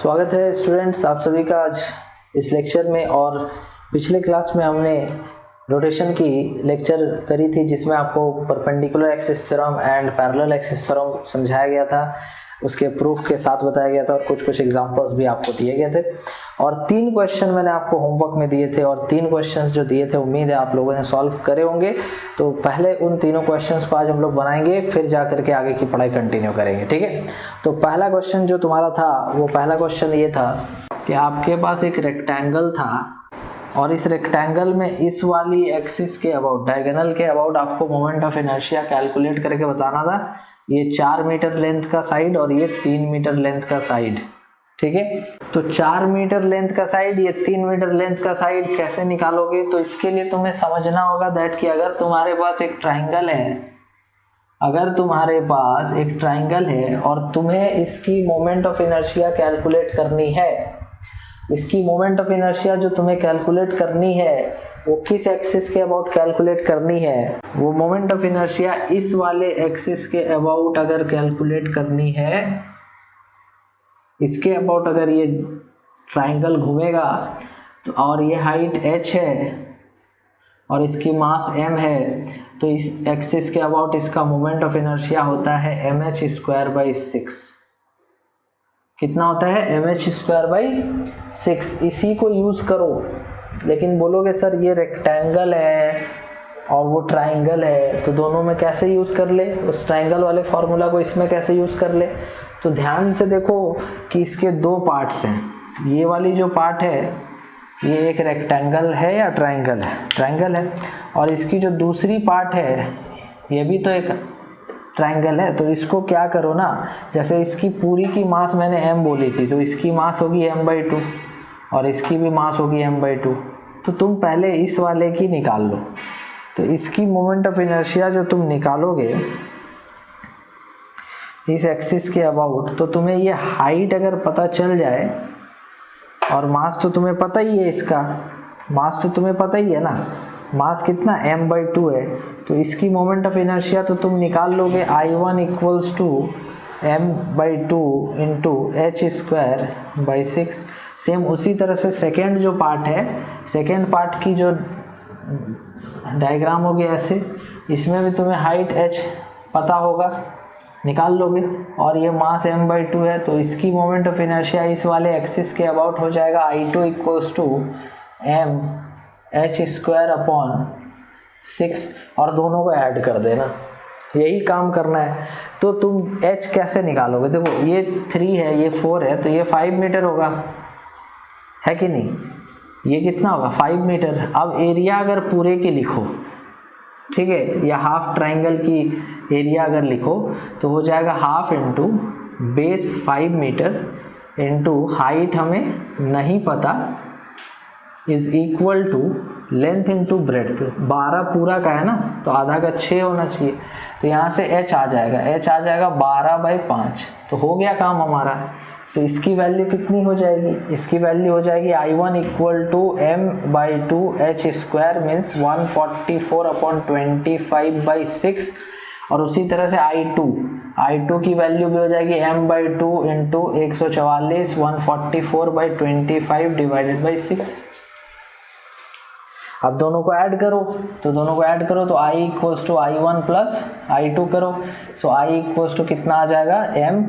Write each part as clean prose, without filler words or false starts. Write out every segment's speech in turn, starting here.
स्वागत है स्टूडेंट्स आप सभी का आज इस लेक्चर में। और पिछले क्लास में हमने रोटेशन की लेक्चर करी थी जिसमें आपको perpendicular axis theorem and parallel axis theorem समझाया गया था, उसके प्रूफ के साथ बताया गया था और कुछ एग्जांपल्स भी आपको दिए गए थे। और 3 क्वेश्चन मैंने आपको होमवर्क में दिए थे और 3 क्वेश्चंस जो दिए थे उम्मीद है आप लोगों ने सॉल्व करे होंगे। तो पहले उन तीनों क्वेश्चंस को आज हम लोग बनाएंगे, फिर जा करके आगे की पढ़ाई कंटिन्यू करेंगे, ठीक है। तो पहला क्वेश्चन जो तुम्हारा था वो पहला क्वेश्चन ये था कि आपके पास एक रेक्टेंगल था और इस रेक्टेंगल में इस वाली एक्सिस के अबाउट, डायगोनल के अबाउट आपको मोमेंट ऑफ इनर्शिया कैलकुलेट करके बताना था। ये 4 मीटर लेंथ का साइड और ये 3 मीटर लेंथ का साइड, ठीक है। तो 4 मीटर लेंथ का साइड, ये 3 मीटर लेंथ का साइड कैसे निकालोगे? तो इसके लिए तुम्हें समझना होगा दैट कि अगर तुम्हारे पास एक ट्राइंगल है, और तुम्हें इसकी मोमेंट ऑफ इनर्शिया कैलकुलेट करनी है, इसकी मोमेंट ऑफ इनर्शिया जो तुम्हें कैलकुलेट करनी है वो किस एक्सिस के अबाउट कैलकुलेट करनी है? वो मोमेंट ऑफ इनर्शिया इस वाले एक्सिस के अबाउट अगर कैलकुलेट करनी है, इसके अबाउट अगर ये ट्राइंगल घूमेगा तो, और ये हाइट h है और इसकी मास m है, तो इस एक्सिस के अबाउट इसका मोमेंट ऑफ इनर्शिया होता है mh²/6। कितना होता है? mh²/6। इसी को यूज करो। लेकिन बोलोगे सर ये रेक्टेंगल है और वो ट्राइंगल है, तो दोनों में कैसे यूज कर ले? उस ट्राइंगल वाले फॉर्मूला को इसमें कैसे यूज कर ले? तो ध्यान से देखो कि इसके 2 पार्ट्स हैं। ये वाली जो पार्ट है ये एक रेक्टेंगल है या ट्राइंगल है? ट्राइंगल है। और इसकी जो दूसरी पार्ट है ये भी तो एक ट्राइंगल है। तो इसको क्या करो ना, जैसे इसकी पूरी की मास मैंने m बोली थी, तो इसकी मास होगी m/2 और इसकी भी मास होगी m/2। तो तुम पहले इस वाले की निकाल लो। तो इसकी मोमेंट ऑफ इनर्शिया जो तुम निकालोगे इस एक्सिस के अबाउट, तो तुम्हें ये हाइट अगर पता चल जाए और मास तो तुम्हें पता ही है, इसका मास तो तुम्हें पता ही है ना, मास कितना m/2 है, तो इसकी मोमेंट ऑफ इनर्शिया तो तुम निकाल लोगे I1 = m/2 × h²/6। सेम उसी तरह से सेकेंड जो पार्ट है, सेकेंड पार्ट की जो डायग्राम होगी ऐसे, इसमें भी तुम्हें हाइट h पता होगा, निकाल लोगे। और ये मास m/2 है, तो इसकी मोमेंट ऑफ इनर्शिया इस वाले एक्सिस के अबाउट हो जाएगा I2 = mh²/6 और दोनों को ऐड कर देना, यही काम करना है। तो तुम h कैसे निकालोगे? देखो ये 3 है, ये 4 है, तो ये 5 मीटर होगा, है कि नहीं? ये कितना होगा? 5 मीटर। अब एरिया अगर पूरे की लिखो, ठीक है, या हाफ ट्राइंगल की एरिया अगर लिखो तो हो जाएगा ½ × बेस 5 मीटर इंटू हाइट हमें नहीं पता is equal to length into breadth. 12 पूरा का है ना, तो आधा का 6 होना चाहिए। तो यहाँ से h आ जाएगा, h आ जाएगा 12/5। तो हो गया काम हमारा। तो इसकी वैल्यू कितनी हो जाएगी? इसकी वैल्यू हो जाएगी I1 = m/2 h² मीन्स 144/25/6। और उसी तरह से I2 की वैल्यू भी हो जाएगी m/2 × 144 144/25/6। अब दोनों को ऐड करो, तो I = I1 + I2 करो। सो I = कितना आ जाएगा? m,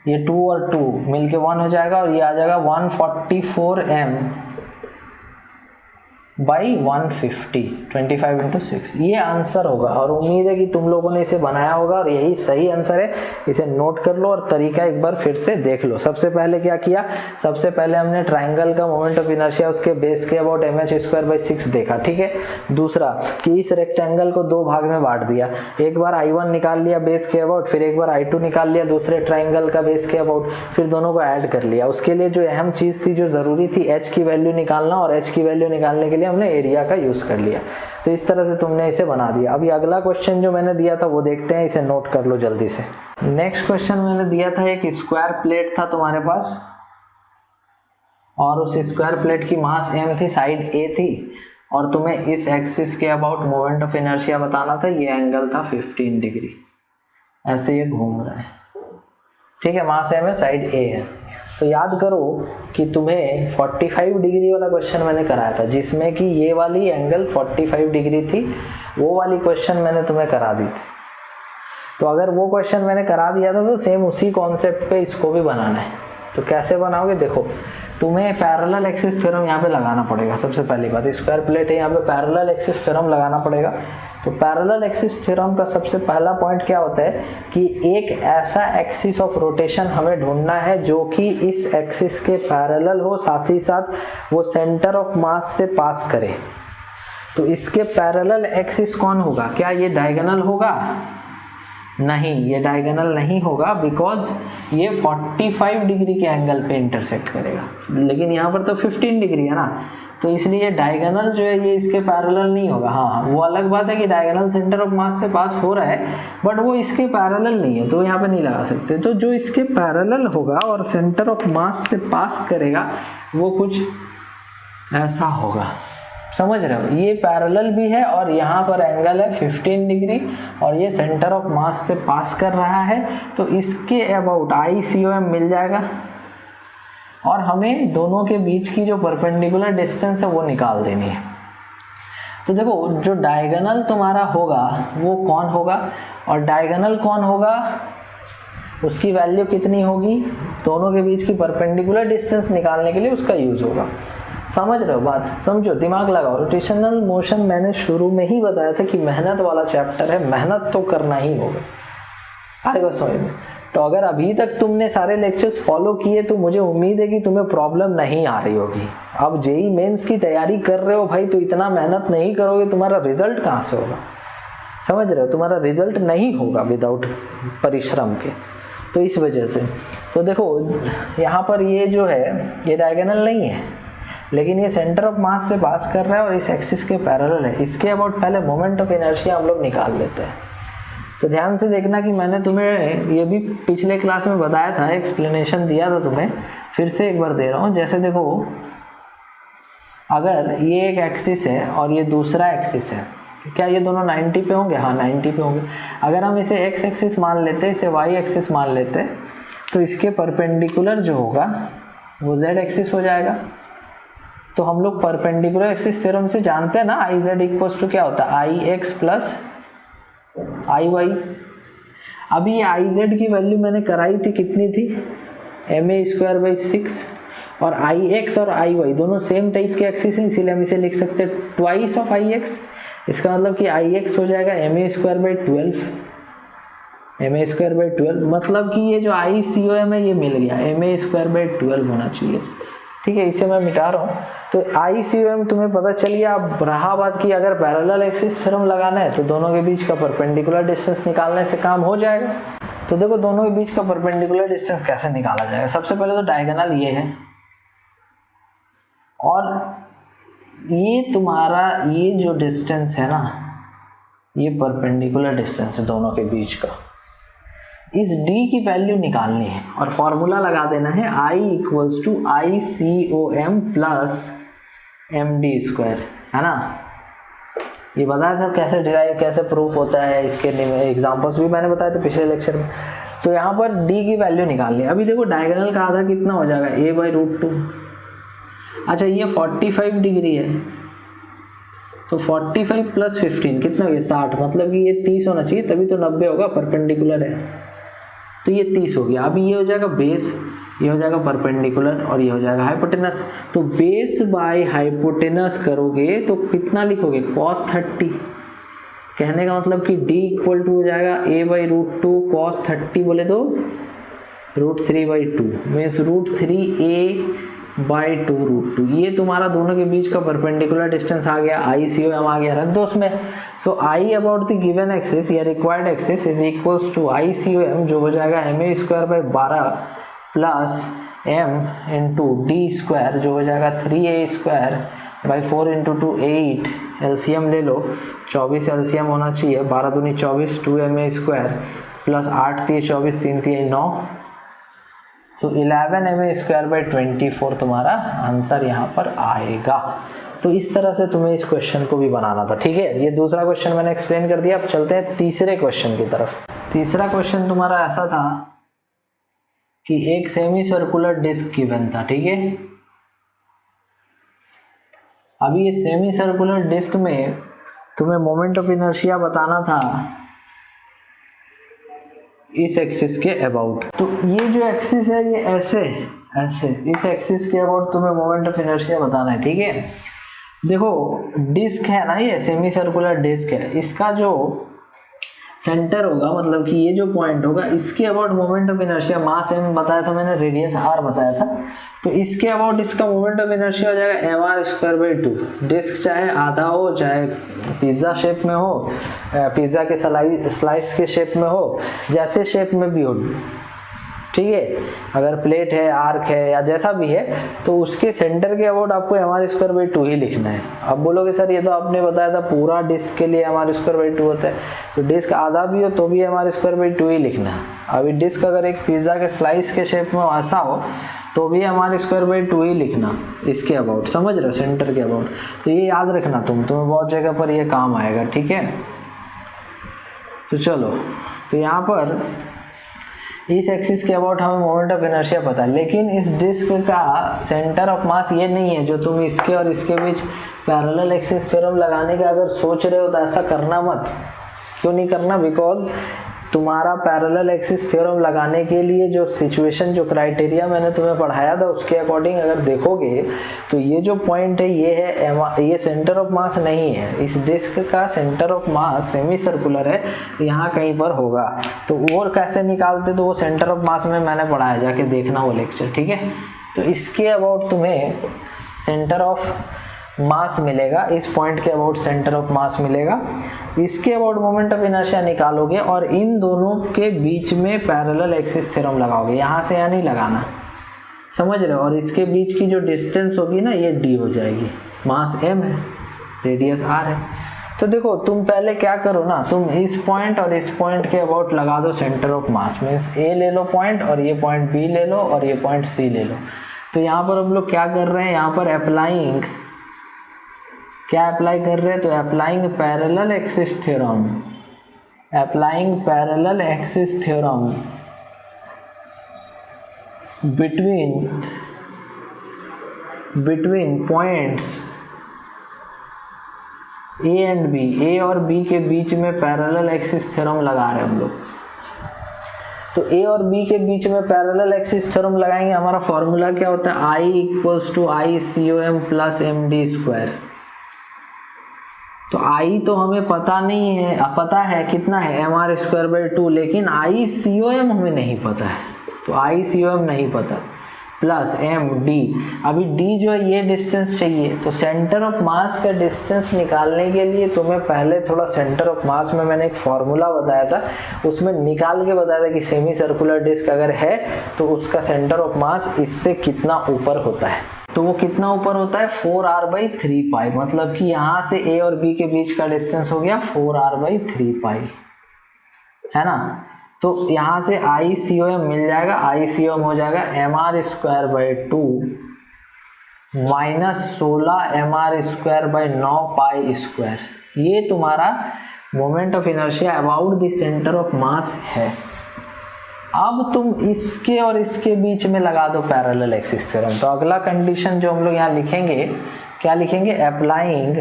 ये 2 और 2 मिलके 1 हो जाएगा और ये आ जाएगा 144m/150 25 × 6। ये आंसर होगा और उम्मीद है कि तुम लोगों ने इसे बनाया होगा और यही सही आंसर है। इसे नोट कर लो और तरीका एक बार फिर से देख लो। सबसे पहले क्या किया? सबसे पहले हमने ट्राइंगल का मोमेंट ऑफ इनर्शिया उसके बेस के अबाउट mh²/6 देखा, ठीक है। दूसरा कि इस रेक्टेंगल को 2 भाग में बांट दिया। एक बार I1 निकाल लिया बेस के अबाउट, फिर एक बार I2 निकाल लिया दूसरे ट्राइंगल का बेस के अबाउट, फिर दोनों को ऐड कर लिया। उसके लिए जो अहम चीज थी, जो जरूरी थी, h की वैल्यू निकालना, और h की वैल्यू निकालने के लिए हमने एरिया का यूज कर लिया। तो इस तरह से तुमने इसे बना दिया। अभी अगला क्वेश्चन जो मैंने दिया था वो देखते हैं, इसे नोट कर लो जल्दी से। नेक्स्ट क्वेश्चन मैंने दिया था, एक स्क्वायर प्लेट था तुम्हारे पास और उस स्क्वायर प्लेट की मास m थी, साइड a थी, और तुम्हें इस एक्सिस के अबाउट मोमेंट ऑफ इनर्शिया बताना था। ये एंगल था 15 डिग्री, ऐसे ये घूम रहा है, ठीक है। मास m है, साइड a है। तो याद करो कि तुम्हें 45 डिग्री वाला क्वेश्चन मैंने कराया था, जिसमें कि ये वाली एंगल 45 डिग्री थी, वो वाली क्वेश्चन मैंने तुम्हें करा दी थी। तो अगर वो क्वेश्चन मैंने करा दिया था तो सेम उसी कॉन्सेप्ट पे इसको भी बनाना है। तो कैसे बनाओगे, देखो तुम्हें पैरेलल एक्सिस थ्योरम यहाँ पे लगाना पड़ेगा। सबसे पहली बात, स्क्वायर प्लेट है, यहाँ पे पैरेलल एक्सिस थ्योरम लगाना पड़ेगा। तो पैरेलल एक्सिस थ्योरम का सबसे पहला पॉइंट क्या होता है कि एक ऐसा एक्सिस ऑफ रोटेशन हमें ढूंढना है जो कि इस एक्सिस के पैरेलल हो, साथ ही साथ वो सेंटर ऑफ मास से पास करे। तो इसके पैरेलल एक्सिस कौन होगा? क्या ये डायगोनल होगा? नहीं, ये डायगोनल नहीं होगा, बिकॉज ये 45 डिग्री के एंगल पे इंटरसेक्ट करेगा, लेकिन यहाँ पर तो 15 डिग्री है ना, तो इसलिए डायगोनल जो है ये इसके पैरेलल नहीं होगा। हाँ, वो अलग बात है कि डायगोनल सेंटर ऑफ मास से पास हो रहा है, बट वो इसके पैरेलल नहीं है, तो यहाँ पे नहीं लगा सकते। तो जो इसके पैरेलल होगा और सेंटर ऑफ मास से पास करेगा वो कुछ ऐसा होगा, समझ रहे हो? ये पैरेलल भी है और यहाँ पर एंगल है 15 डिग्री और ये सेंटर ऑफ मास से पास कर रहा है, तो इसके अबाउट ICOM मिल जाएगा और हमें दोनों के बीच की जो परपेंडिकुलर डिस्टेंस है वो निकाल देनी है। तो देखो, जो डायगोनल तुम्हारा होगा वो कौन होगा, और डायगोनल कौन होगा उसकी वैल्यू कितनी होगी, दोनों के बीच की परपेंडिकुलर डिस्टेंस निकालने के लिए उसका यूज होगा। समझ रहे हो बात? समझो, दिमाग लगाओ। रोटेशनल मोशन मैंने शुरू में ही बताया था कि मेहनत वाला चैप्टर है, मेहनत तो करना ही होगा। आएगा समझ में? तो अगर अभी तक तुमने सारे लेक्चर्स फॉलो किए तो मुझे उम्मीद है कि तुम्हें प्रॉब्लम नहीं आ रही होगी। अब जेई मेंस की तैयारी कर रहे हो भाई, तो इतना मेहनत नहीं करोगे, तुम्हारा रिजल्ट कहाँ से होगा? समझ रहे हो? तुम्हारा रिजल्ट नहीं होगा विदाउट परिश्रम के। तो इस वजह से तो देखो, यहाँ पर ये जो है ये डायगोनल नहीं है, लेकिन ये सेंटर ऑफ मास से पास कर रहा है और इस एक्सिस के पैरेलल है। इसके अबाउट पहले मोमेंट ऑफ इनर्शिया हम लोग निकाल लेते हैं। तो ध्यान से देखना कि मैंने तुम्हें ये भी पिछले क्लास में बताया था, एक्सप्लेनेशन दिया था तुम्हें, फिर से एक बार दे रहा हूँ। जैसे देखो, अगर ये एक एक्सिस है और ये दूसरा एक्सिस है, क्या ये दोनों 90 पे होंगे? हाँ, 90 पे होंगे। अगर हम इसे एक्स एक्सिस मान लेते, इसे वाई एक्सिस मान लेते, तो इसके परपेंडिकुलर जो होगा वो जेड एक्सिस हो जाएगा। तो हम लोग परपेंडिकुलर एक्सिस थ्योरम से जानते हैं ना, आई जेड इक्वल्स टू क्या होता है, आई एक्स प्लस आई वाई। अभी ये आई जेड की वैल्यू मैंने कराई थी, कितनी थी? ma²/6। और आई एक्स और आई वाई दोनों सेम टाइप के एक्सिस हैं, इसीलिए हम इसे लिख सकते हैं ट्वाइस ऑफ आई एक्स। इसका मतलब कि आई एक्स हो जाएगा ma²/12। ma²/12 मतलब कि ये जो ICOM है ये मिल गया, ma²/12 होना चाहिए। ठीक है, इसे मैं मिटा रहा हूँ। तो ICOM तुम्हें पता चल गया। अब रहा बात कि अगर पैरेलल एक्सिस थ्योरम लगाना है तो दोनों के बीच का परपेंडिकुलर डिस्टेंस निकालने से काम हो जाएगा। तो देखो, दोनों के बीच का परपेंडिकुलर डिस्टेंस कैसे निकाला जाएगा। सबसे पहले तो डायगोनल ये है और ये तुम्हारा ये जो डिस्टेंस है ना, ये परपेंडिकुलर डिस्टेंस है दोनों के बीच का। इस d की वैल्यू निकालनी है और फॉर्मूला लगा देना है I = ICOM प्लस md², है ना। ये बताया था कैसे डिराइव, कैसे प्रूफ होता है, इसके एग्जांपल्स भी मैंने बताया था पिछले लेक्चर में। तो यहाँ पर d की वैल्यू निकालनी है। अभी देखो, डायगोनल का आधा कितना हो जाएगा, a/√2। अच्छा, ये 45 डिग्री है, तो 45 प्लस 15 कितना हो गया, 60। मतलब कि ये 30 होना चाहिए, तभी तो 90 होगा, परपेंडिकुलर है। तो ये 30 हो गया। अभी ये हो जाएगा बेस, ये हो जाएगा परपेंडिकुलर और ये हो जाएगा हाइपोटेनस। तो बेस बाय हाइपोटेनस करोगे तो कितना लिखोगे, cos 30। कहने का मतलब कि d = हो जाएगा a/√2 cos 30, बोले तो √3/2 मीन्स √3a/2√2। ये तुम्हारा दोनों के बीच का परपेंडिकुलर डिस्टेंस आ गया, ICOM आ गया, रख दो उसमें। So I about the given axis या required axis is equals to ICOM, जो हो जाएगा ma² plus m into d², जो हो जाएगा 3a²/4 × 2 8। एलसीएम ले लो, 24 एलसीएम होना चाहिए, 12 दूनी 24, 2ma² प्लस 8 × 24, 3 × 9, तो 11 ma²/24 तुम्हारा आंसर यहाँ पर आएगा। तो इस तरह से तुम्हें इस क्वेश्चन को भी बनाना था। ठीक है, ये दूसरा क्वेश्चन मैंने एक्सप्लेन कर दिया। अब चलते हैं तीसरे क्वेश्चन की तरफ। तीसरा क्वेश्चन तुम्हारा ऐसा था कि एक सेमी सर्कुलर डिस्क गिवन था, ठीक है। अभी ये सेमी सर्कुलर डिस्क में तुम्हें मोमेंट ऑफ इनर्शिया बताना था इस एक्सिस के अबाउट। तो ये जो एक्सिस है ये ऐसे इस एक्सिस के अबाउट तुम्हें मोमेंट ऑफ इनर्शिया बताना है, ठीक है। देखो डिस्क है ना, ये सेमी सर्कुलर डिस्क है, इसका जो सेंटर होगा, मतलब कि ये जो पॉइंट होगा, इसके about moment of inertia, mass m बताया था मैंने, रेडियस r बताया था, तो इसके अबाउट इसका मोमेंट ऑफ इनर्शिया हो जाएगा mr²/2। डिस्क चाहे आधा हो, चाहे पिज्ज़ा शेप में हो, पिज्ज़ा के स्लाइस के शेप में हो, जैसे शेप में भी हो, ठीक है। अगर प्लेट है, आर्क है, या जैसा भी है, तो उसके सेंटर के अबाउट आपको mr²/2 ही लिखना है। अब बोलोगे सर ये तो आपने बताया था पूरा डिस्क के लिए mr²/2 होता है, तो डिस्क आधा भी हो तो भी mr²/2 ही लिखना है। अभी डिस्क अगर एक पिज्ज़ा के स्लाइस के शेप में ऐसा हो तो भी mr²/2 ही लिखना इसके अबाउट, समझ रहे हो, सेंटर के अबाउट। तो ये याद रखना, तुम्हें बहुत जगह पर ये काम आएगा, ठीक है। तो चलो, तो यहाँ पर इस एक्सिस के अबाउट हमें मोमेंट ऑफ इनर्शिया पता है, लेकिन इस डिस्क का सेंटर ऑफ मास ये नहीं है जो तुम इसके और इसके बीच पैरेलल एक्सिस थ्योरम लगाने का अगर सोच रहे हो तो ऐसा करना मत। क्यों नहीं करना? बिकॉज तुम्हारा पैरेलल एक्सिस थ्योरम लगाने के लिए जो सिचुएशन, जो क्राइटेरिया मैंने तुम्हें पढ़ाया था उसके अकॉर्डिंग अगर देखोगे तो ये जो पॉइंट है ये है, ये सेंटर ऑफ मास नहीं है। इस डिस्क का centre of mass semi circular है, यहाँ कहीं पर होगा। तो वो कैसे निकालते, तो वो सेंटर ऑफ मास में मैंने पढ़ाया, जाके देखना वो लेक्चर, ठीक है। तो इसके अबाउट तुम्हें सेंटर ऑफ मास मिलेगा, इस पॉइंट के अबाउट सेंटर ऑफ मास मिलेगा, इसके अबाउट मोमेंट ऑफ इनर्शिया निकालोगे और इन दोनों के बीच में पैरेलल एक्सिस थ्योरम लगाओगे। यहाँ से यहाँ नहीं लगाना, समझ रहे हो। और इसके बीच की जो डिस्टेंस होगी ना, ये d हो जाएगी, मास m है, रेडियस r है। तो देखो तुम पहले क्या करो ना, तुम इस पॉइंट और इस पॉइंट के अबाउट लगा दो centre of mass, means a ले लो पॉइंट, और ये पॉइंट b ले लो, और ये पॉइंट c ले लो। तो यहाँ पर हम लोग क्या कर रहे हैं, यहाँ पर अप्लाई कर रहे हैं, तो applying parallel axis theorem, between points A and B, A और बी के बीच में पैरेलल एक्सिस थ्योरम लगा रहे हैं हम लोग। तो ए और बी के बीच में पैरेलल एक्सिस थ्योरम लगाएंगे। हमारा फॉर्मूला क्या होता है, I = ICOM + MD²। तो I तो हमें पता नहीं है, पता है कितना है mr²/2, लेकिन ICOM हमें नहीं पता है, तो ICOM नहीं पता, प्लस MD। अभी D जो है ये डिस्टेंस चाहिए, तो सेंटर ऑफ मास का डिस्टेंस निकालने के लिए तुम्हें पहले थोड़ा सेंटर ऑफ मास में मैंने एक फॉर्मूला बताया था, उसमें निकाल के बताया था कि सेमी सर्कुलर डिस्क अगर है तो उसका सेंटर ऑफ मास इससे कितना ऊपर होता है। तो वो कितना ऊपर होता है, 4r/3π, मतलब कि यहाँ से A और B के बीच का डिस्टेंस हो गया 4r/3π, है ना। तो यहाँ से ICOM मिल जाएगा, ICOM हो जाएगा mr²/2 - 16 mr²/9π²। ये तुम्हारा moment of inertia about the centre of mass है। अब तुम इसके और इसके बीच में लगा दो पैरेलल एक्सिस थ्योरम। तो अगला कंडीशन जो हम लोग यहाँ लिखेंगे, क्या लिखेंगे, applying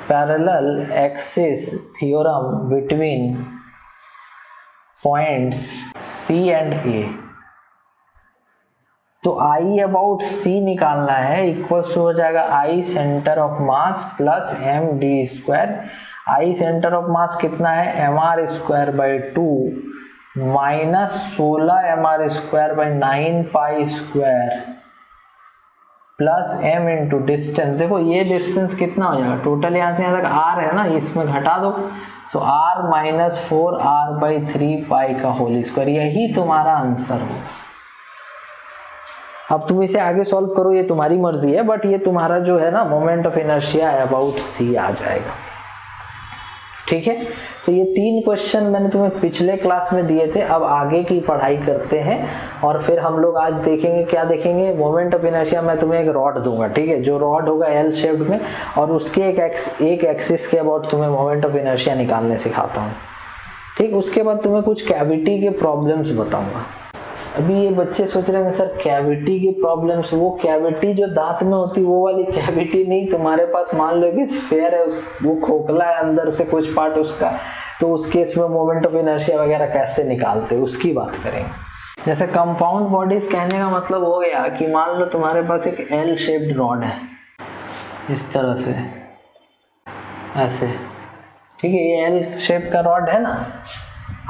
parallel axis theorem between points C and A। तो I अबाउट C निकालना है, इक्वल्स हो जाएगा I centre of mass plus MD²। I centre of mass कितना है, mr²/2 - 16 mr²/9π² plus m into distance. देखो ये डिस्टेंस कितना हो जाएगा, टोटल यहाँ से यहाँ तक r है ना, इसमें घटा दो, सो r - 4r/3π का होल स्क्वायर, यही तुम्हारा आंसर हो। अब तुम इसे आगे सॉल्व करो, ये तुम्हारी मर्जी है, बट ये तुम्हारा जो है ना moment of inertia about C आ जाएगा, ठीक है। तो ये 3 क्वेश्चन मैंने तुम्हें पिछले क्लास में दिए थे। अब आगे की पढ़ाई करते हैं और फिर हम लोग आज देखेंगे, क्या देखेंगे, मोमेंट ऑफ इनर्शिया। मैं तुम्हें एक रॉड दूंगा, ठीक है, जो रॉड होगा L शेप्ड में, और उसके एक एक्सिस के अबाउट तुम्हें मोमेंट ऑफ इनर्शिया निकालने सिखाता हूँ, ठीक। उसके बाद तुम्हें कुछ कैविटी के प्रॉब्लम्स बताऊंगा, अभी ये बच्चे सोच रहे हैं सर कैविटी की प्रॉब्लम्स, वो कैविटी जो दांत में होती है वो वाली कैविटी नहीं, तुम्हारे पास मान लो कि स्फीयर है, वो खोखला है अंदर से कुछ पार्ट उसका, तो उस केस में मोमेंट ऑफ इनर्शिया वगैरह कैसे निकालते हैं उसकी बात करेंगे। जैसे कंपाउंड बॉडीज कहने का मतलब हो गया कि मान लो तुम्हारे पास एक एल शेप्ड रॉड है इस तरह से, ऐसे, ठीक है, ये एल शेप का रॉड है ना।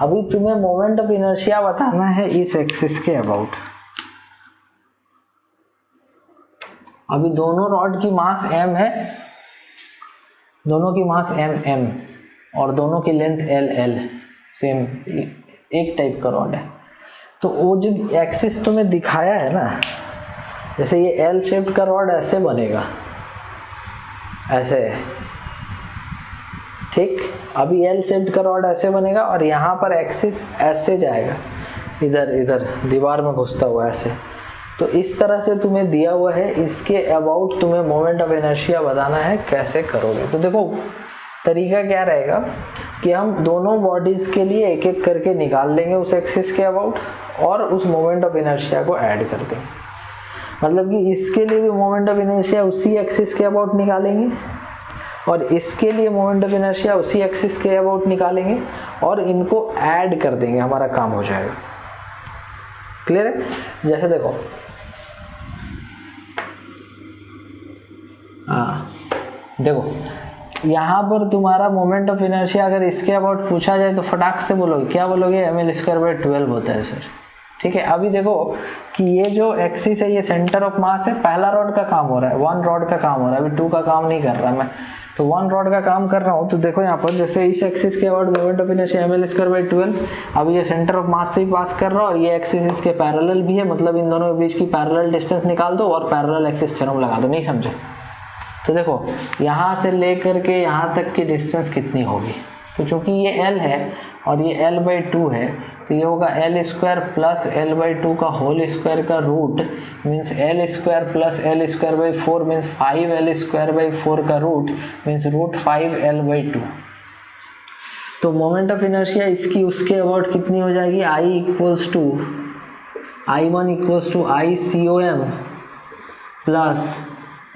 अभी तुम्हें मोमेंट ऑफ इनर्शिया बताना है इस एक्सिस के अबाउट। अभी दोनों रॉड की मास m है, दोनों की मास m और दोनों की लेंथ l, सेम एक टाइप का रॉड है। तो वो जो एक्सिस तुम्हें दिखाया है ना, जैसे ये एल शेप्ड का रॉड ऐसे बनेगा, ऐसे, ठीक। अभी एल शेप्ड का रॉड ऐसे बनेगा और यहाँ पर एक्सिस ऐसे जाएगा, इधर इधर दीवार में घुसता हुआ ऐसे। तो इस तरह से तुम्हें दिया हुआ है, इसके अबाउट तुम्हें मोमेंट ऑफ इनर्शिया बताना है, कैसे करोगे। तो देखो तरीका क्या रहेगा कि हम दोनों बॉडीज के लिए एक एक करके निकाल लेंगे उस एक्सिस के अबाउट और उस मोमेंट ऑफ इनर्शिया को ऐड कर देंगे। मतलब कि इसके लिए भी मोमेंट ऑफ इनर्शिया उसी एक्सिस के अबाउट निकालेंगे और इसके लिए मोमेंट ऑफ इनर्शिया उसी एक्सिस के अबाउट निकालेंगे और इनको ऐड कर देंगे, हमारा काम हो जाएगा। क्लियर है? जैसे देखो, हाँ देखो, यहाँ पर तुम्हारा मोमेंट ऑफ इनर्शिया अगर इसके अबाउट पूछा जाए तो फटाक से बोलोगे, क्या बोलोगे? ml²/12 होता है सर। ठीक है, अभी देखो कि ये जो एक्सिस है ये सेंटर ऑफ मास है, पहला रॉड का काम हो रहा है, 1 रॉड का काम हो रहा है, अभी 2 का काम नहीं कर रहा मैं, तो 1 रॉड का काम कर रहा हूँ। तो देखो यहाँ पर जैसे इस एक्सिस के about moment of inertia ml²/12, अभी ये सेंटर ऑफ मास से ही पास कर रहा है और ये एक्सिस इसके पैरेलल भी है, मतलब इन दोनों के बीच की पैरेलल डिस्टेंस निकाल दो और पैरेलल एक्सिस थ्योरम लगा दो। नहीं समझे? तो देखो यहाँ से लेकर के यहाँ तक की डिस्टेंस कितनी होगी, तो चूंकि ये L है और ये L/2 है तो ये होगा L² प्लस L/2 का होल स्क्वायर का root, means L² plus L²/4 means 5L²/4 का रूट, मीन्स √5L/2। तो मोमेंट ऑफ इनर्शिया इसकी उसके अबाउट कितनी हो जाएगी? I1 = ICOM plus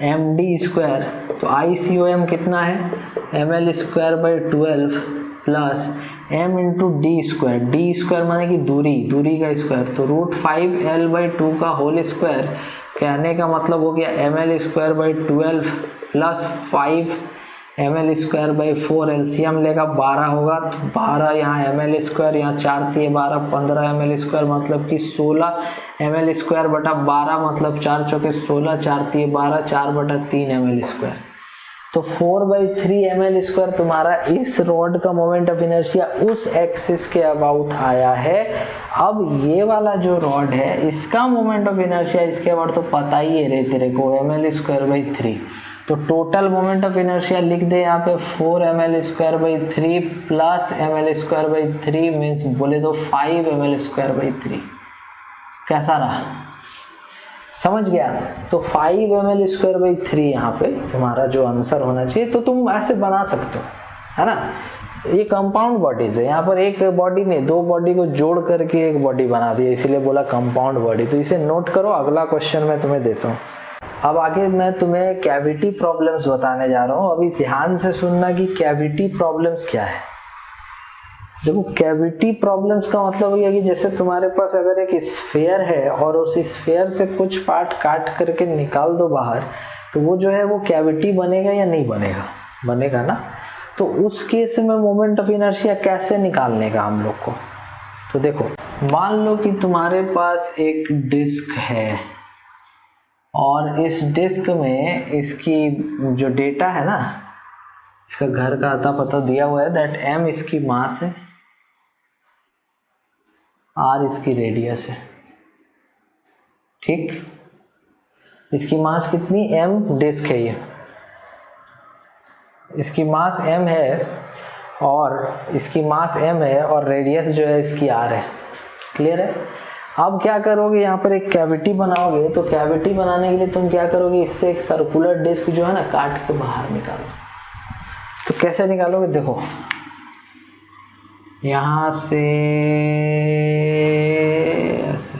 md²। तो ICOM कितना है? ml²/12 plus m into d² माने कि दूरी का स्क्वायर, तो √5L/2 का होल स्क्वायर, कहने का मतलब हो गया ml²/12 प्लस 5ml²/4, एलसीएम लेगा 12 होगा, तो 12 यहाँ ml², यहाँ 4 × 12 15 ml², मतलब कि 16 ml²/12, मतलब 4 × 16, 4 × 12, 4/3 ml²। तो 4/3 ml² तुम्हारा इस रॉड का मोमेंट ऑफ इनर्शिया उस एक्सिस के अबाउट आया है। अब ये वाला जो रॉड है इसका मोमेंट ऑफ इनर्शिया इसके अबाउट तो पता ही है रे तेरे को, ml²/3। तो टोटल मोमेंट ऑफ इनर्शिया लिख दे यहाँ पे 4 ml²/3 प्लस ml²/3 मीन्स बोले तो 5 ml²/3। कैसा रहा? समझ गया? तो 5 ml²/3 यहाँ पे तुम्हारा जो आंसर होना चाहिए। तो तुम ऐसे बना सकते हो, है ना। ये कंपाउंड बॉडीज है, यहाँ पर एक बॉडी नहीं 2 बॉडी को जोड़ करके एक बॉडी बना दी, इसीलिए बोला कंपाउंड बॉडी। तो इसे नोट करो, अगला क्वेश्चन मैं तुम्हें देता हूँ। अब आगे मैं तुम्हें कैविटी प्रॉब्लम्स बताने जा रहा हूँ। अभी ध्यान से सुनना कि कैविटी प्रॉब्लम्स क्या है। देखो कैविटी प्रॉब्लम्स का मतलब ये है कि जैसे तुम्हारे पास अगर एक स्फीयर है और उस स्फीयर से कुछ पार्ट काट करके निकाल दो बाहर, तो वो जो है वो कैविटी बनेगा या नहीं बनेगा? बनेगा ना। तो उस केस में मोमेंट ऑफ इनर्शिया कैसे निकालने का हम लोग को? तो देखो मान लो कि तुम्हारे पास एक डिस्क है और इस डिस्क में इसकी जो डेटा है ना, इसका घर का अता पता दिया हुआ है, दैट m इसकी मास है, r इसकी रेडियस है। ठीक, इसकी मास कितनी? m डिस्क है, ये इसकी मास m है और इसकी मास m है और रेडियस जो है इसकी r है। क्लियर है? अब क्या करोगे, यहाँ पर एक कैविटी बनाओगे, तो कैविटी बनाने के लिए तुम क्या करोगे, इससे एक सर्कुलर डिस्क जो है ना काट के बाहर निकालो। तो कैसे निकालोगे? देखो यहाँ से ऐसे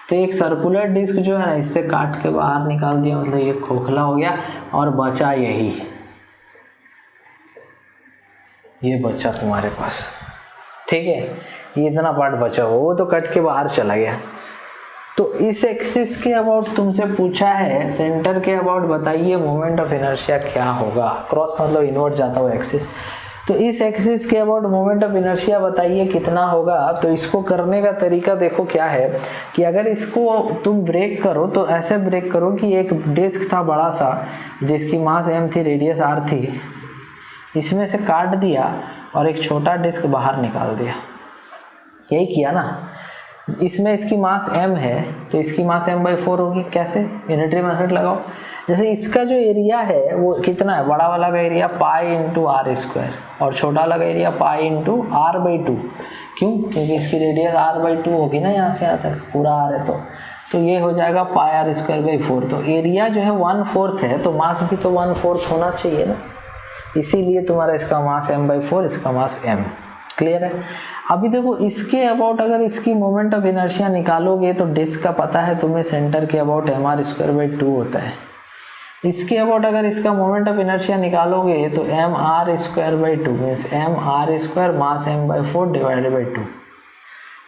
तो एक सर्कुलर डिस्क जो है ना इससे काट के बाहर निकाल दिया, मतलब ये खोखला हो गया और बचा यही, ये बचा तुम्हारे पास, ठीक है, ये इतना पार्ट बचा हुआ, वो तो कट के बाहर चला गया। तो इस एक्सिस के अबाउट तुमसे पूछा है, सेंटर के अबाउट बताइए मोमेंट ऑफ इनर्शिया क्या होगा। क्रॉस मतलब इनवर्ट जाता हुआ एक्सिस। तो इस एक्सिस के अबाउट मोमेंट ऑफ इनर्शिया बताइए कितना होगा। तो इसको करने का तरीका देखो क्या है कि अगर इसको तुम ब्रेक करो तो ऐसे ब्रेक करो कि एक डिस्क था बड़ा सा जिसकी मास m थी, रेडियस r थी, इसमें से काट दिया और एक छोटा डिस्क बाहर निकाल दिया, यही किया ना। इसमें इसकी मास m है तो इसकी मास m/4 होगी। कैसे? यूनिटरी मेथड लगाओ। जैसे इसका जो एरिया है वो कितना है, बड़ा वाला का एरिया पाई इंटू r² और छोटा वाला का एरिया पाई इंटू r/2। क्यों? क्योंकि इसकी रेडियस r/2 होगी ना, यहाँ से यहाँ तक पूरा r है तो ये हो जाएगा पाई r²/4। तो एरिया जो है 1/4 है तो मास भी तो 1/4 होना चाहिए ना, इसीलिए तुम्हारा इसका मास m/4, इसका मास m। क्लियर है? अभी देखो इसके अबाउट अगर इसकी मोमेंट ऑफ इनर्शिया निकालोगे तो डिस्क का पता है तुम्हें, सेंटर के अबाउट mr²/2 होता है। इसके अबाउट अगर इसका मोमेंट ऑफ इनर्शिया निकालोगे तो mr²/2 means mr² mass m/4 divided by 2।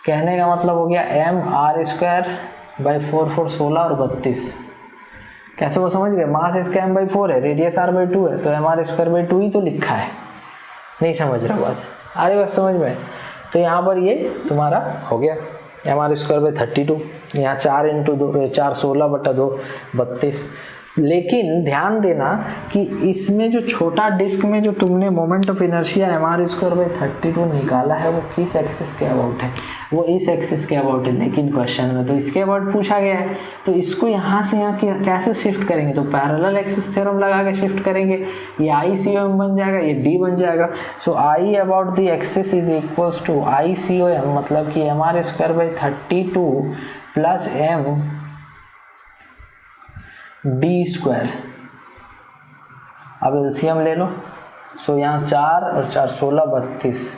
कहने का मतलब हो गया mr²/4 4 16 और 32। कैसे वो समझ गए? मास इसका m/4 है, रेडियस r/2 है, तो mr²/2 ही तो लिखा है। नहीं समझ रहा बात? आ रही बात समझ में? तो यहाँ पर ये तुम्हारा हो गया mr²/32, यहाँ 4 इंटू 2 4 16/2 32। लेकिन ध्यान देना कि इसमें जो छोटा डिस्क में जो तुमने मोमेंट ऑफ इनर्शिया mr²/32 निकाला है वो किस एक्सिस के अबाउट है? वो इस एक्सिस के अबाउट है। लेकिन क्वेश्चन में तो इसके अबाउट पूछा गया है, तो इसको यहाँ से यहाँ कैसे शिफ्ट करेंगे? तो पैरेलल एक्सिस थ्योरम लगा के शिफ्ट करेंगे। ये ICOM बन जाएगा, ये D बन जाएगा। So I about the axis is equals to ICOM, मतलब कि mr²/32 प्लस m d²। अब एलसीएम ले लो। सो यहाँ 4 और 4 16 32,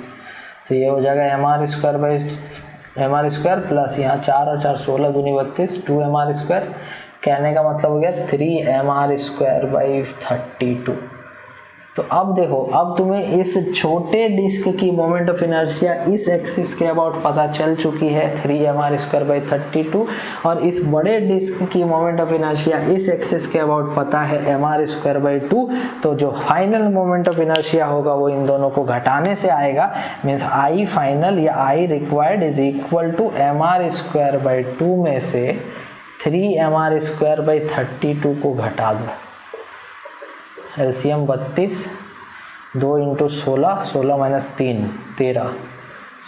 तो ये हो जाएगा mr² प्लस यहाँ 4 और 4 16 दूनी 32 2mr²। कहने का मतलब हो गया 3mr²/32। तो अब देखो, अब तुम्हें इस छोटे डिस्क की मोमेंट ऑफ इनर्शिया इस एक्सिस के अबाउट पता चल चुकी है 3mr²/32, और इस बड़े डिस्क की मोमेंट ऑफ इनर्शिया इस एक्सिस के अबाउट पता है mr²/2। तो जो फाइनल मोमेंट ऑफ इनर्शिया होगा वो इन दोनों को घटाने से आएगा। मीन्स I फाइनल या I required is equal to mr²/2 में से 3mr²/32 को घटा दो। एलसीएम 32, 2 इंटू 16 16 माइनस 3 13,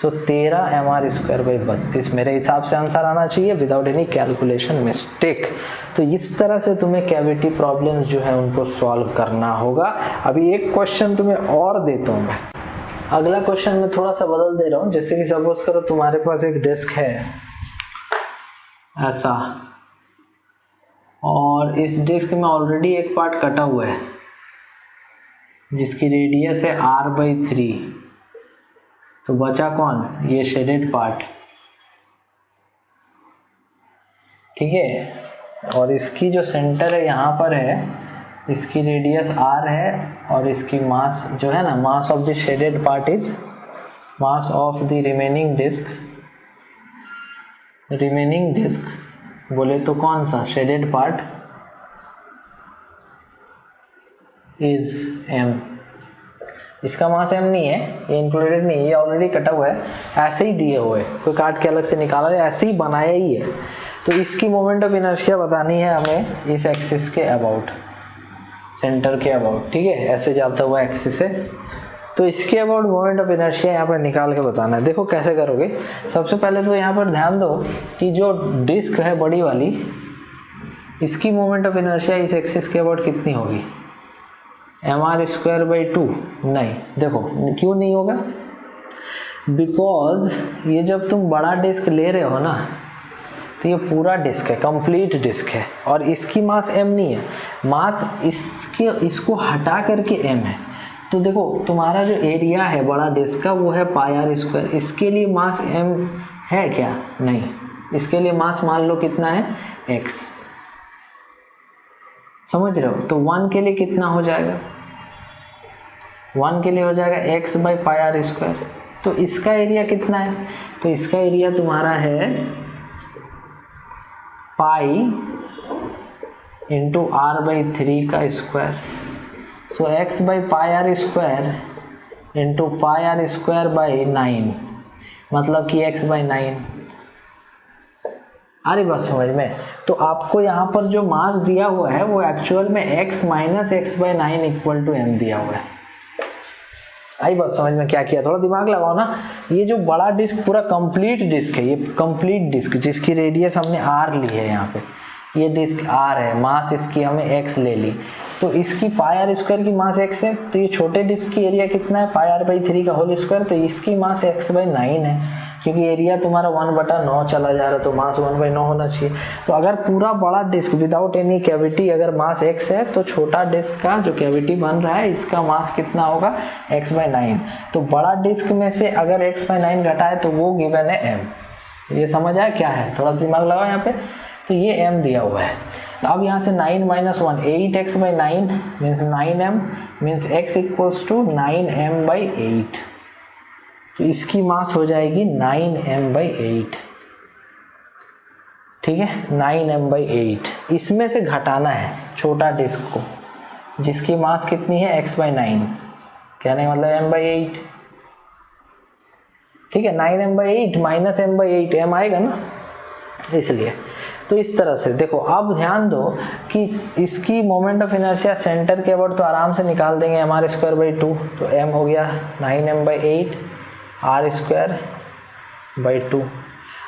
सो 13mr²/32 मेरे हिसाब से आंसर आना चाहिए विदाउट एनी कैलकुलेशन मिस्टेक। तो इस तरह से तुम्हें कैविटी प्रॉब्लम्स जो है उनको सॉल्व करना होगा। अभी एक क्वेश्चन तुम्हें और देता हूँ मैं। अगला क्वेश्चन मैं थोड़ा सा बदल दे रहा हूँ। जैसे कि सपोज करो तुम्हारे पास एक डिस्क है ऐसा, और इस डिस्क में ऑलरेडी एक पार्ट कटा हुआ है जिसकी रेडियस है r/3। तो बचा कौन? ये शेडेड पार्ट, ठीक है। और इसकी जो सेंटर है यहाँ पर है, इसकी रेडियस r है, और इसकी मास जो है ना, mass of the shaded part is mass of the remaining disc बोले तो कौन सा? Shaded part is m। इसका मास m नहीं है, ये इंक्लूडेड नहीं है, ये ऑलरेडी कटा हुआ है, ऐसे ही दिए हुए, कोई काट के अलग से निकाला है, ऐसे ही बनाया ही है। तो इसकी मोमेंट ऑफ इनर्शिया बतानी है हमें इस एक्सिस के अबाउट, सेंटर के अबाउट, ठीक है, ऐसे जाता हुआ एक्सिस है। तो इसके अबाउट मोमेंट ऑफ इनर्शिया यहाँ पर निकाल के बताना है। देखो कैसे करोगे। सबसे पहले तो यहाँ पर ध्यान दो कि जो डिस्क है बड़ी वाली, इसकी मोमेंट ऑफ इनर्शिया इस एक्सिस के अबाउट कितनी होगी? mr²/2 नहीं। देखो क्यों नहीं होगा? बिकॉज ये जब तुम बड़ा डिस्क ले रहे हो ना, तो ये पूरा डिस्क है, कंप्लीट डिस्क है, और इसकी मास m नहीं है, मास इसको हटा करके m है। तो देखो तुम्हारा जो एरिया है बड़ा डिस्क का वो है पाई r², इसके लिए मास m है क्या? नहीं। इसके लिए मास मान लो कितना है x, समझ रहे हो। तो 1 के लिए कितना हो जाएगा, 1 के लिए हो जाएगा x by pi r square. तो इसका एरिया कितना है, तो इसका एरिया तुम्हारा है पाई इंटू आर बाई 3 का square. So x by pi r square into pi r square by 9, मतलब कि x बाई 9। अरे बस समझ में। तो आपको यहाँ पर जो मास दिया हुआ है वो एक्चुअल में x minus x by 9 equal to m दिया हुआ है। आई बात समझ में क्या किया, थोड़ा दिमाग लगाओ ना। ये जो बड़ा डिस्क पूरा कंप्लीट डिस्क है, ये कंप्लीट डिस्क जिसकी रेडियस हमने r ली है, यहाँ पे ये डिस्क r है, मास इसकी हमें x ले ली, तो इसकी पाई आर स्क्वायर की मास x है। तो ये छोटे डिस्क की एरिया कितना है, पाई आर बाई 3 का होल स्क्वायर, तो इसकी मास x बाई 9 है, क्योंकि एरिया तुम्हारा 1/9 चला जा रहा है, तो मास 1/9 होना चाहिए। तो अगर पूरा बड़ा डिस्क विदाउट एनी कैविटी अगर मास x है, तो छोटा डिस्क का जो कैविटी बन रहा है इसका मास कितना होगा, x बाई 9। तो बड़ा डिस्क में से अगर x बाई 9 घटाए तो वो गिवन है m। ये समझ आया क्या है, थोड़ा दिमाग लगाओ यहाँ पे। तो ये m दिया हुआ है। तो अब यहाँ से 9 minus 1 8x by 9 means 9m means x equals to 9m by 8। तो इसकी मास हो जाएगी 9m बाई 8, ठीक है, 9m बाई 8। इसमें से घटाना है छोटा डिस्क को जिसकी मास कितनी है x बाई 9, कहने का मतलब m बाई 8, ठीक है। 9m by 8 minus m by 8, m आएगा ना, इसलिए। तो इस तरह से देखो। अब ध्यान दो कि इसकी मोमेंट ऑफ इनर्शिया सेंटर के अबाउट तो आराम से निकाल देंगे, mr स्क्वायर बाई 2, तो m हो गया 9m by 8 r square by 2।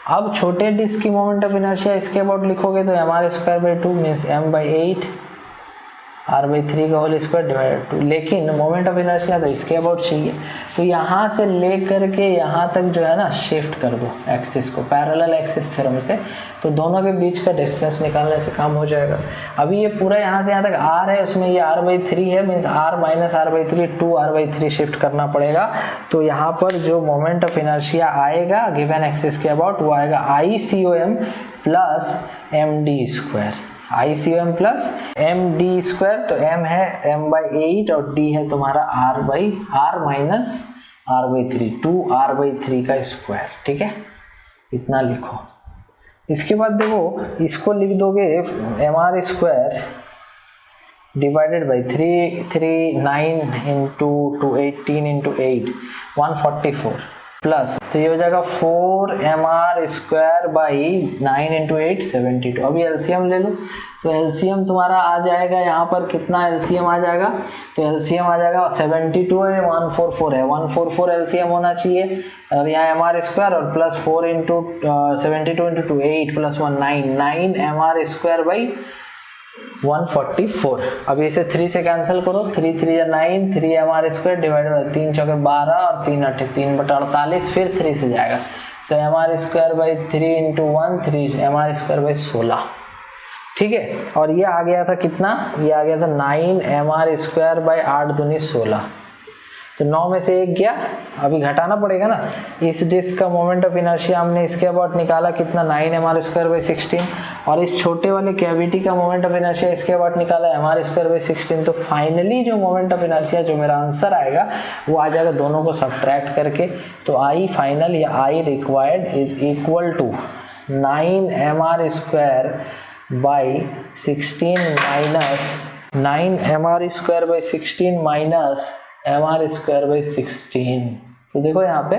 अब छोटे डिस्क की मोमेंट ऑफ इनर्शिया इसके अबाउट लिखोगे तो mr square by 2 means m by 8 r by 3 का होल स्क्वायर डिवाइडेड 2। लेकिन मोमेंट ऑफ इनर्शिया तो इसके अबाउट चाहिए, तो यहाँ से ले करके यहाँ तक जो है ना शिफ्ट कर दो एक्सिस को पैरेलल एक्सिस थ्योरम से, तो दोनों के बीच का डिस्टेंस निकालने से काम हो जाएगा। अभी ये पूरा यहाँ से यहाँ तक r है, उसमें ये r बाई 3 है, means r minus r by 3 2r by 3 shift करना पड़ेगा। तो यहाँ पर जो मोमेंट ऑफ इनर्शिया आएगा गिवन एक्सिस के अबाउट वो आएगा ICOM plus md square, ICOM plus md square. तो m है m बाई 8 और d है तुम्हारा r minus r by 3 2r by 3 का स्क्वायर, ठीक है, इतना लिखो। इसके बाद देखो इसको लिख दोगे mr square divided by 9 into 2 18 into 8 144 plus, तो ये हो जाएगा 4mr स्क्वायर बाई 9 इंटू 8 72। अभी एलसीएम ले लो, तो एलसीएम तुम्हारा आ जाएगा यहाँ पर कितना एलसीएम आ जाएगा, तो एलसीएम आ जाएगा 72 है 144 है, 144 एलसीएम होना चाहिए, और यहाँ mr स्क्वायर और plus 4 into 72 into 2 8 plus 1 9 mr square by 144। अभी इसे 3 से कैंसिल करो, 3 3 9 3 mr स्क्वायर डिवाइडेड बाई 3 चौके 12 और 3 8 3/48, फिर 3 से जाएगा। सो mr square by 3 into 1 3 mr square by 16, ठीक है। और ये आ गया था कितना, ये आ गया था 9 mr स्क्वायर बाई 8 दूनी 16, तो 9 में से 1 गया, अभी घटाना पड़ेगा ना। इस डिस्क का मोमेंट ऑफ इनर्शिया हमने इसके अबाउट निकाला कितना 9 mr स्क्वायर बाई 16, और इस छोटे वाले कैविटी का मोमेंट ऑफ इनर्शिया इसके अबाउट निकाला mr स्क्वायर बाई 16। तो फाइनली जो मोमेंट ऑफ इनर्शिया जो मेरा आंसर आएगा वो आ जाएगा दोनों को सब्ट्रैक्ट करके, तो आई फाइनल या I required is equal to 9 mr square by 16 minus 9 mr square by 16 minus mr square by 16। तो देखो यहाँ पे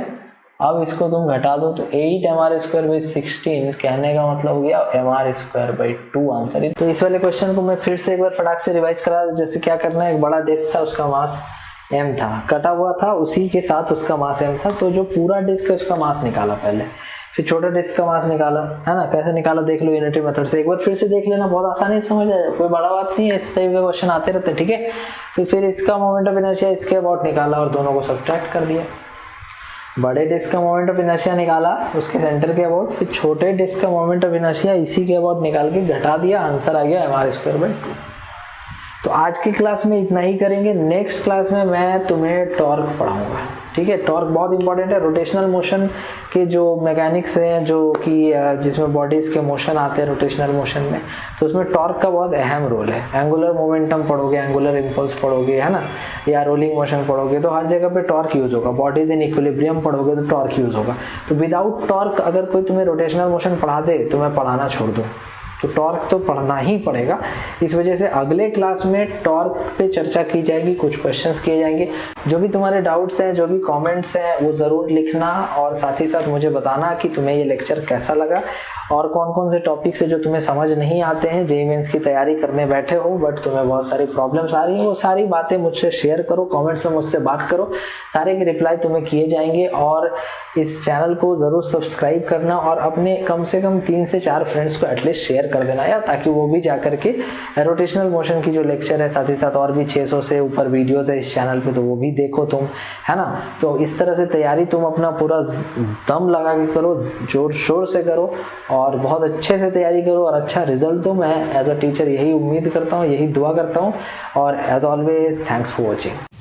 अब इसको तुम घटा दो तो 8 mr स्क्वायर बाई 16, कहने का मतलब हो गया mr स्क्वायर बाई 2 आंसर। तो इस वाले क्वेश्चन को मैं फिर से एक बार फटाक से रिवाइज करा, जैसे क्या करना है, एक बड़ा डिस्क था उसका मास m था, कटा हुआ था उसी के साथ उसका मास m था, तो जो पूरा डिस्क है उसका मास निकाला पहले, फिर छोटा डिस्क का मास निकाला, है ना, कैसे निकाला देख लो यूनिटरी मेथड से, एक बार फिर से देख लेना, बहुत आसानी से समझ आएगा, कोई बड़ा बात नहीं है, इस टाइप के क्वेश्चन आते रहते हैं, ठीक है। तो फिर इसका मोमेंट ऑफ इनर्शिया इसके अबाउट निकाला और दोनों को सब्ट्रैक्ट कर दिया, बड़े डिस्क का मोमेंट ऑफ इनर्शिया निकाला उसके सेंटर के अबाउट, फिर छोटे डिस्क का मोमेंट ऑफ इनर्शिया इसी के अबाउट निकाल के घटा दिया, आंसर आ गया mr स्क्वायर बाई 2। तो आज की क्लास में इतना ही करेंगे, नेक्स्ट क्लास में मैं तुम्हें टॉर्क पढ़ाऊंगा। ठीक है। टॉर्क बहुत इंपॉर्टेंट है। रोटेशनल मोशन के जो मैकेनिक्स हैं, जो कि जिसमें बॉडीज़ के मोशन आते हैं रोटेशनल मोशन में, तो उसमें टॉर्क का बहुत अहम रोल है। एंगुलर मोमेंटम पढ़ोगे, एंगुलर इम्पल्स पढ़ोगे, है ना, या रोलिंग मोशन पढ़ोगे तो हर जगह पे टॉर्क यूज़ होगा। बॉडीज इन इक्विलिब्रियम पढ़ोगे तो टॉर्क यूज़ होगा। तो विदाउट टॉर्क अगर कोई तुम्हें रोटेशनल मोशन पढ़ा दे तो मैं पढ़ाना छोड़ दूँ, तो टॉर्क तो पढ़ना ही पड़ेगा। इस वजह से अगले क्लास में टॉर्क पे चर्चा की जाएगी, कुछ क्वेश्चंस किए जाएंगे। जो भी तुम्हारे डाउट्स हैं, जो भी कमेंट्स हैं, वो ज़रूर लिखना और साथ ही साथ मुझे बताना कि तुम्हें ये लेक्चर कैसा लगा और कौन कौन से टॉपिक्स है जो तुम्हें समझ नहीं आते हैं। जेईई मेंस की तैयारी करने बैठे हो बट तुम्हें बहुत सारी प्रॉब्लम्स आ रही हैं, वो सारी बातें मुझसे शेयर करो, कमेंट्स में मुझसे बात करो, सारे के रिप्लाई तुम्हें किए जाएंगे। और इस चैनल को ज़रूर सब्सक्राइब करना और अपने कम से कम 3 से 4 फ्रेंड्स को एटलीस्ट शेयर कर देना यार, ताकि वो भी जा करके रोटेशनल मोशन की जो लेक्चर है, साथ ही साथ और भी 600 से ऊपर वीडियोज़ है इस चैनल पे, तो वो भी देखो तुम, है ना। तो इस तरह से तैयारी तुम अपना पूरा दम लगा के करो, जोर शोर से करो और बहुत अच्छे से तैयारी करो और अच्छा रिजल्ट दो। मैं एज अ टीचर यही उम्मीद करता हूँ, यही दुआ करता हूँ। और as always thanks for watching.